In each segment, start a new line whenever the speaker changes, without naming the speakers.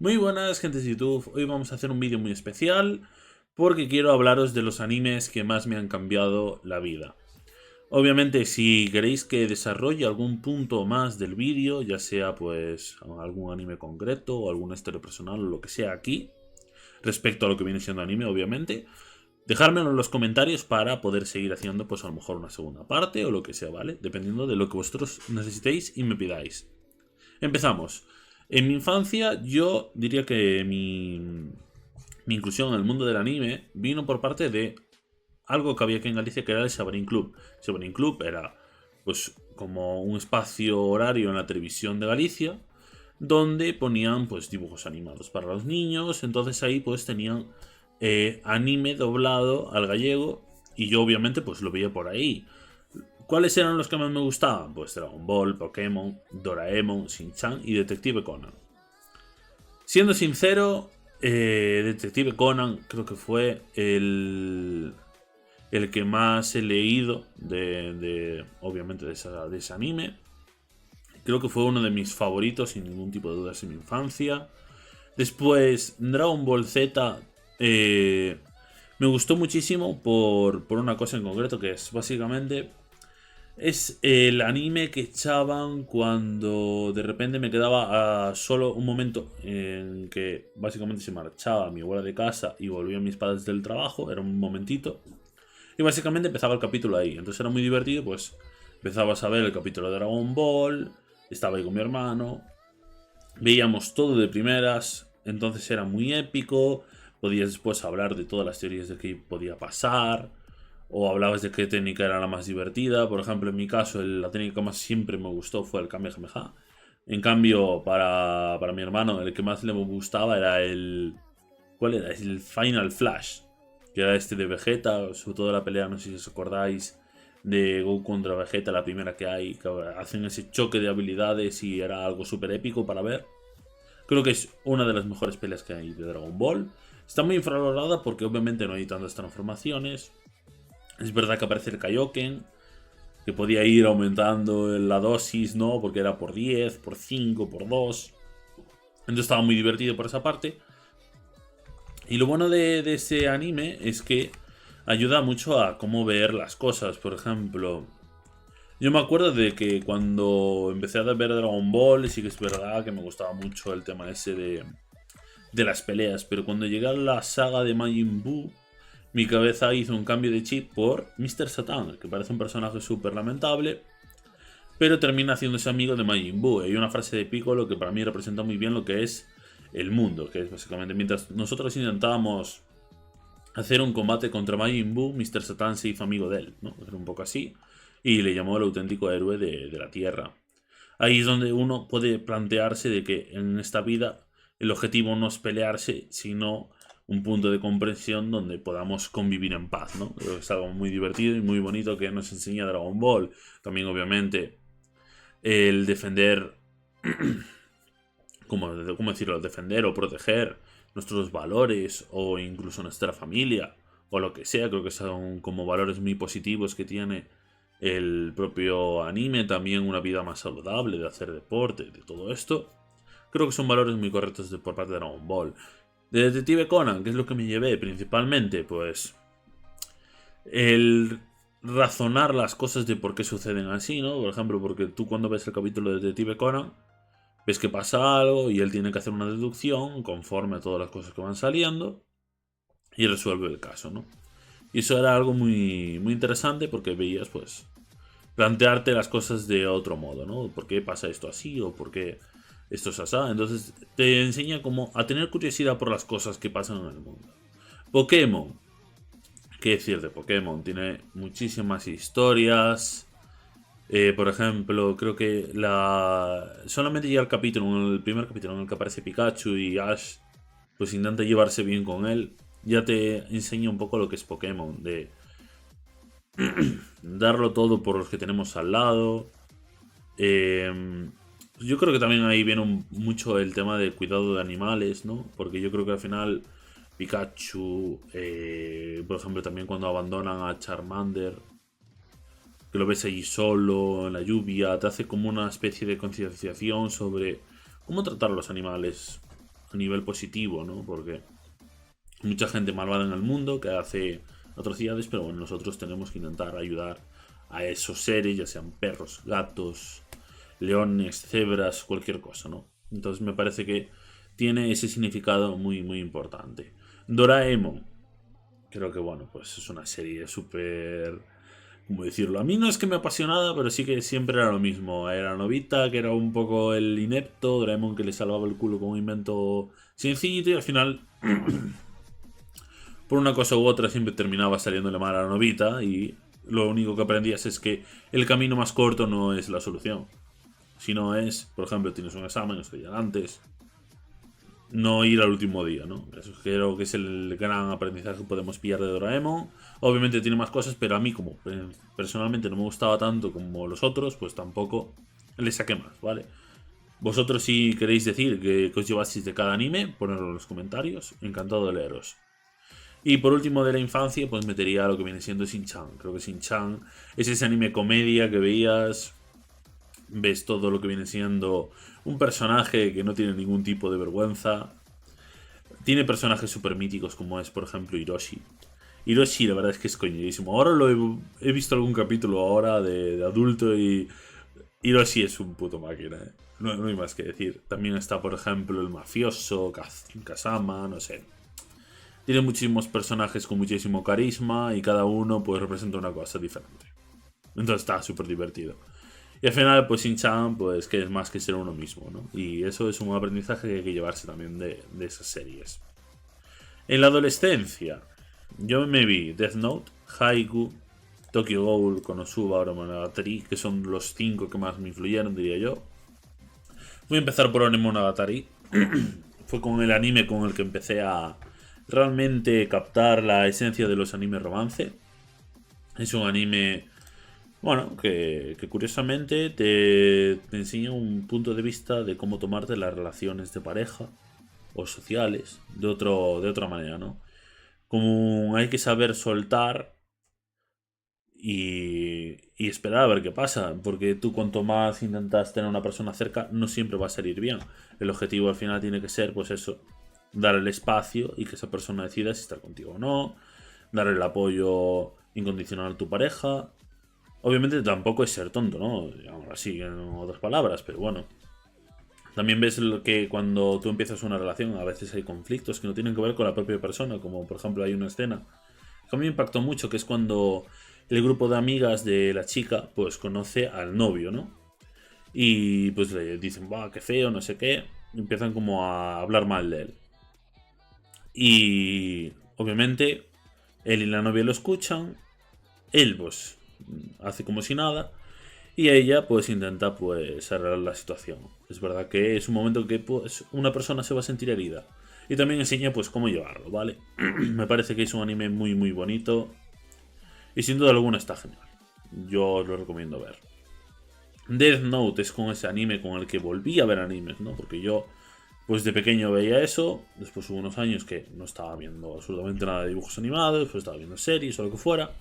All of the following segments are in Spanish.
Muy buenas, gente de YouTube. Hoy vamos a hacer un vídeo muy especial porque quiero hablaros de los animes que más me han cambiado la vida. Obviamente, si queréis que desarrolle algún punto más del vídeo, ya sea pues algún anime concreto o alguna historia personal o lo que sea aquí, respecto a lo que viene siendo anime, obviamente, dejármelo en los comentarios para poder seguir haciendo pues a lo mejor una segunda parte o lo que sea, ¿vale? Dependiendo de lo que vosotros necesitéis y me pidáis. Empezamos. En mi infancia, yo diría que mi inclusión en el mundo del anime vino por parte de algo que había aquí en Galicia, que era el Sabarín Club. Sabarín Club era pues como un espacio horario en la televisión de Galicia donde ponían pues dibujos animados para los niños. Entonces ahí pues tenían anime doblado al gallego y yo obviamente pues lo veía por ahí. ¿Cuáles eran los que más me gustaban? Pues Dragon Ball, Pokémon, Doraemon, Shin-Chan y Detective Conan. Siendo sincero, Detective Conan creo que fue el que más he leído obviamente de ese anime. Creo que fue uno de mis favoritos sin ningún tipo de dudas en mi infancia. Después, Dragon Ball Z me gustó muchísimo por una cosa en concreto, que es básicamente es el anime que echaban cuando de repente me quedaba a solo un momento en que básicamente se marchaba mi abuela de casa y volvían mis padres del trabajo, era un momentito. Y básicamente empezaba el capítulo ahí, entonces era muy divertido, pues empezabas a ver el capítulo de Dragon Ball, estaba ahí con mi hermano, veíamos todo de primeras, entonces era muy épico, podías después hablar de todas las teorías de qué podía pasar, o hablabas de qué técnica era la más divertida. Por ejemplo, en mi caso, la técnica que más siempre me gustó fue el Kamehameha. En cambio, para mi hermano, el que más le gustaba era el... ¿Cuál era? El Final Flash, que era este de Vegeta, sobre todo la pelea, no sé si os acordáis, de Goku contra Vegeta, la primera que hay, que hacen ese choque de habilidades y era algo súper épico para ver. Creo que es una de las mejores peleas que hay de Dragon Ball. Está muy infravalorada porque obviamente no hay tantas transformaciones. Es verdad que aparece el Kaioken, que podía ir aumentando la dosis, ¿no? Porque era por 10, por 5, por 2. Entonces estaba muy divertido por esa parte. Y lo bueno de ese anime es que ayuda mucho a cómo ver las cosas. Por ejemplo, yo me acuerdo de que cuando empecé a ver Dragon Ball, sí que es verdad que me gustaba mucho el tema ese de las peleas. Pero cuando llegué a la saga de Majin Buu, mi cabeza hizo un cambio de chip por Mr. Satan, que parece un personaje súper lamentable, pero termina haciéndose amigo de Majin Buu. Hay una frase de Piccolo que para mí representa muy bien lo que es el mundo, que es básicamente mientras nosotros intentábamos hacer un combate contra Majin Buu, Mr. Satan se hizo amigo de él, ¿no? Era un poco así, y le llamó el auténtico héroe de la Tierra. Ahí es donde uno puede plantearse de que en esta vida el objetivo no es pelearse, sino un punto de comprensión donde podamos convivir en paz, ¿no? Es algo muy divertido y muy bonito que nos enseña Dragon Ball. También, obviamente, el defender, ¿cómo decirlo? Defender o proteger nuestros valores o incluso nuestra familia o lo que sea. Creo que son como valores muy positivos que tiene el propio anime. También una vida más saludable, de hacer deporte, de todo esto. Creo que son valores muy correctos por parte de Dragon Ball. De Detective Conan, ¿qué es lo que me llevé principalmente? Pues el razonar las cosas de por qué suceden así, ¿no? Por ejemplo, porque tú cuando ves el capítulo de Detective Conan, ves que pasa algo y él tiene que hacer una deducción conforme a todas las cosas que van saliendo y resuelve el caso, ¿no? Y eso era algo muy, muy interesante porque veías, pues, plantearte las cosas de otro modo, ¿no? ¿Por qué pasa esto así o por qué esto es así? Entonces te enseña como a tener curiosidad por las cosas que pasan en el mundo. Pokémon. ¿Qué decir de Pokémon? Tiene muchísimas historias. Por ejemplo, creo que solamente llega el capítulo, en el primer capítulo en el que aparece Pikachu y Ash, pues intenta llevarse bien con él. Ya te enseña un poco lo que es Pokémon, de darlo todo por los que tenemos al lado. Yo creo que también ahí viene mucho el tema del cuidado de animales, ¿no? Porque yo creo que al final Pikachu, por ejemplo, también cuando abandonan a Charmander, que lo ves allí solo, en la lluvia, te hace como una especie de concienciación sobre cómo tratar a los animales a nivel positivo, ¿no? Porque mucha gente malvada en el mundo que hace atrocidades, pero bueno, nosotros tenemos que intentar ayudar a esos seres, ya sean perros, gatos, leones, cebras, cualquier cosa, ¿no? Entonces me parece que tiene ese significado muy, muy importante. Doraemon, creo que bueno, pues es una serie súper... ¿Cómo decirlo? A mí no es que me apasionara, pero sí que siempre era lo mismo. Era Novita, que era un poco el inepto, Doraemon que le salvaba el culo con un invento sencillito y al final, por una cosa u otra, siempre terminaba saliéndole mal a Novita y lo único que aprendías es que el camino más corto no es la solución. Si no es, por ejemplo, tienes un examen, estudiar antes, no ir al último día, ¿no? Eso creo que es el gran aprendizaje que podemos pillar de Doraemon. Obviamente tiene más cosas, pero a mí como personalmente no me gustaba tanto como los otros, pues tampoco le saqué más, ¿vale? Vosotros si queréis decir que os llevasteis de cada anime, ponedlo en los comentarios, encantado de leeros. Y por último de la infancia, pues metería lo que viene siendo Shin-Chan. Creo que Shin-Chan es ese anime comedia que veías, ves todo lo que viene siendo un personaje que no tiene ningún tipo de vergüenza. Tiene personajes súper míticos como es, por ejemplo, Hiroshi. Hiroshi la verdad es que es coñidísimo. Ahora he visto algún capítulo ahora de adulto y Hiroshi es un puto máquina, ¿eh? No hay más que decir. También está, por ejemplo, el mafioso, Kazama, no sé. Tiene muchísimos personajes con muchísimo carisma y cada uno pues representa una cosa diferente. Entonces está súper divertido. Y al final, pues Shin-Chan, pues que es más que ser uno mismo, ¿no? Y eso es un aprendizaje que hay que llevarse también de esas series. En la adolescencia, yo me vi Death Note, Haikyuu, Tokyo Ghoul, Konosuba, Oro Monogatari, que son los 5 que más me influyeron, diría yo. Voy a empezar por Oro Monogatari. Fue con el anime con el que empecé a realmente captar la esencia de los animes romance. Es un anime, bueno, que curiosamente te enseña un punto de vista de cómo tomarte las relaciones de pareja o sociales de otra manera, ¿no? Como hay que saber soltar y esperar a ver qué pasa, porque tú cuanto más intentas tener a una persona cerca, no siempre va a salir bien. El objetivo al final tiene que ser, pues eso, dar el espacio y que esa persona decida si está contigo o no, dar el apoyo incondicional a tu pareja. Obviamente tampoco es ser tonto, ¿no? Ahora sí, en otras palabras, pero bueno. También ves lo que cuando tú empiezas una relación a veces hay conflictos que no tienen que ver con la propia persona, como por ejemplo hay una escena que a mí me impactó mucho, que es cuando el grupo de amigas de la chica pues conoce al novio, ¿no? Y pues le dicen, va, qué feo, no sé qué, y empiezan como a hablar mal de él. Y obviamente él y la novia lo escuchan, él pues hace como si nada y ella pues intenta pues arreglar la situación. Es verdad que es un momento que pues una persona se va a sentir herida y también enseña pues cómo llevarlo, ¿vale? Me parece que es un anime muy muy bonito y sin duda alguna está genial. Yo os lo recomiendo ver. Death Note es con ese anime con el que volví a ver animes, ¿no? Porque yo pues de pequeño veía eso, después hubo unos años que no estaba viendo absolutamente nada de dibujos animados, pues estaba viendo series o lo que fuera.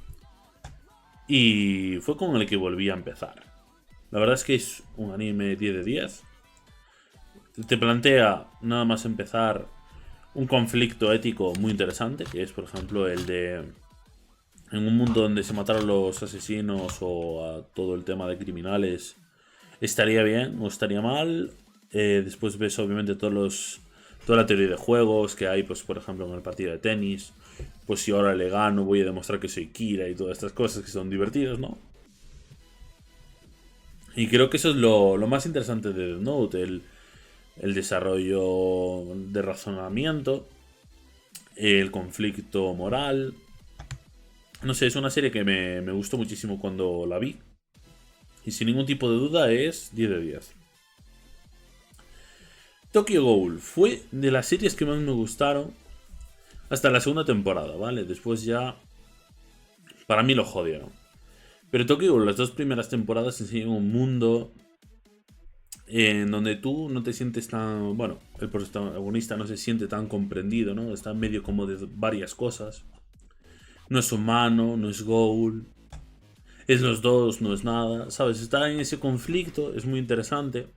Y fue con el que volví a empezar. La verdad es que es un anime 10 de 10. Te plantea nada más empezar un conflicto ético muy interesante, que es por ejemplo el de en un mundo donde se mataron los asesinos o a todo el tema de criminales, ¿estaría bien o estaría mal? Después ves obviamente toda la teoría de juegos que hay, pues por ejemplo en el partido de tenis. Pues si ahora le gano voy a demostrar que soy Kira y todas estas cosas que son divertidas, ¿no? Y creo que eso es lo más interesante de Death Note, el desarrollo de razonamiento, el conflicto moral. No sé, es una serie que me gustó muchísimo cuando la vi. Y sin ningún tipo de duda es 10 de 10. Tokyo Ghoul fue de las series que más me gustaron hasta la segunda temporada, ¿vale? Después ya para mí lo jodieron. Pero Tokyo Ghoul, las 2 primeras temporadas enseñan un mundo en donde tú no te sientes tan... Bueno, el protagonista no se siente tan comprendido, ¿no? Está en medio como de varias cosas. No es humano, no es Ghoul. Es los dos, no es nada. ¿Sabes? Está en ese conflicto, es muy interesante.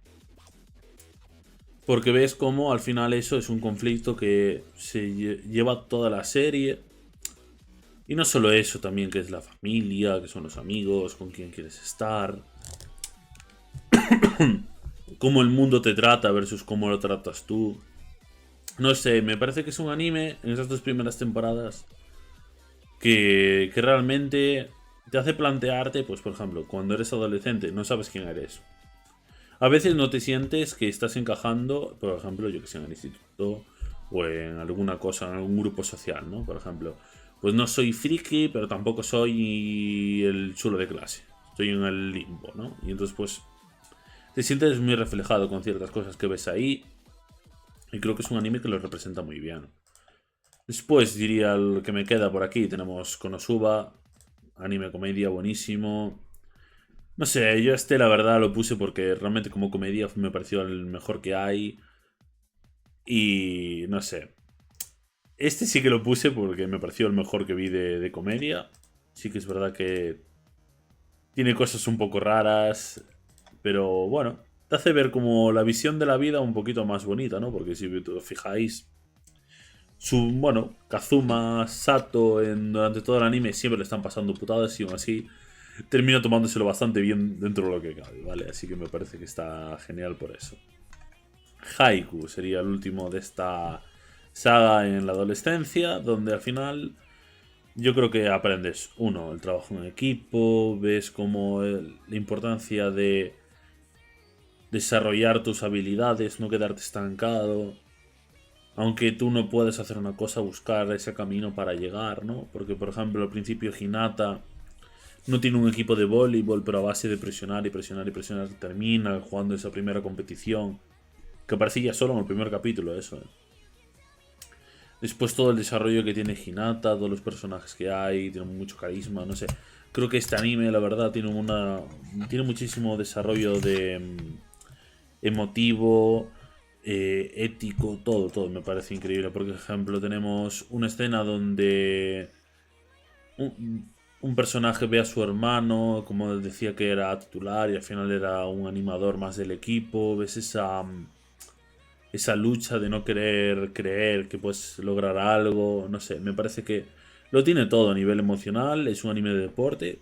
Porque ves cómo al final eso es un conflicto que se lleva toda la serie. Y no solo eso, también que es la familia, que son los amigos, con quién quieres estar. Cómo el mundo te trata versus cómo lo tratas tú. No sé, me parece que es un anime en esas dos primeras temporadas que realmente te hace plantearte, pues por ejemplo, cuando eres adolescente no sabes quién eres. A veces no te sientes que estás encajando, por ejemplo, yo que sé, en el instituto o en alguna cosa, en algún grupo social, ¿no? Por ejemplo, pues no soy friki, pero tampoco soy el chulo de clase. Estoy en el limbo, ¿no? Y entonces pues te sientes muy reflejado con ciertas cosas que ves ahí y creo que es un anime que lo representa muy bien. Después diría el que me queda por aquí, tenemos Konosuba, anime comedia buenísimo. No sé, yo este la verdad lo puse porque realmente como comedia me pareció el mejor que hay. Y no sé. Este sí que lo puse porque me pareció el mejor que vi de comedia. Sí que es verdad que tiene cosas un poco raras. Pero bueno, te hace ver como la visión de la vida un poquito más bonita, ¿no? Porque si os fijáis, bueno, Kazuma, Sato, durante todo el anime siempre le están pasando putadas y aún así termina tomándoselo bastante bien dentro de lo que cabe, ¿vale? Así que me parece que está genial por eso. Haiku sería el último de esta saga en la adolescencia, donde al final yo creo que aprendes, uno, el trabajo en equipo, ves como la importancia de desarrollar tus habilidades, no quedarte estancado. Aunque tú no puedes hacer una cosa, buscar ese camino para llegar, ¿no? Porque, por ejemplo, al principio Hinata no tiene un equipo de voleibol, pero a base de presionar y presionar y presionar termina jugando esa primera competición. Que parecía solo en el primer capítulo eso. Después todo el desarrollo que tiene Hinata, todos los personajes que hay, tiene mucho carisma, no sé. Creo que este anime, la verdad, tiene muchísimo desarrollo de emotivo, ético, todo me parece increíble. Por ejemplo, tenemos una escena donde un personaje ve a su hermano, como decía que era titular y al final era un animador más del equipo. Ves esa lucha de no querer creer que puedes lograr algo. No sé, me parece que lo tiene todo a nivel emocional. Es un anime de deporte.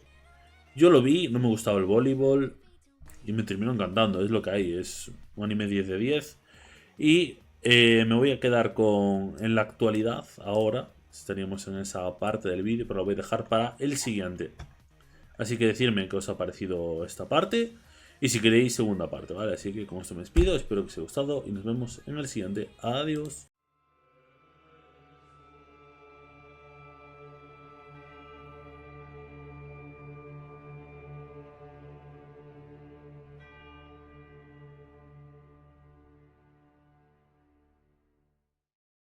Yo lo vi, no me gustaba el voleibol y me terminó encantando. Es lo que hay, es un anime 10 de 10. Y me voy a quedar con en la actualidad ahora. Estaríamos en esa parte del vídeo, pero lo voy a dejar para el siguiente. Así que decirme qué os ha parecido esta parte. Y si queréis segunda parte, ¿vale? Así que con esto me despido, espero que os haya gustado y nos vemos en el siguiente. Adiós.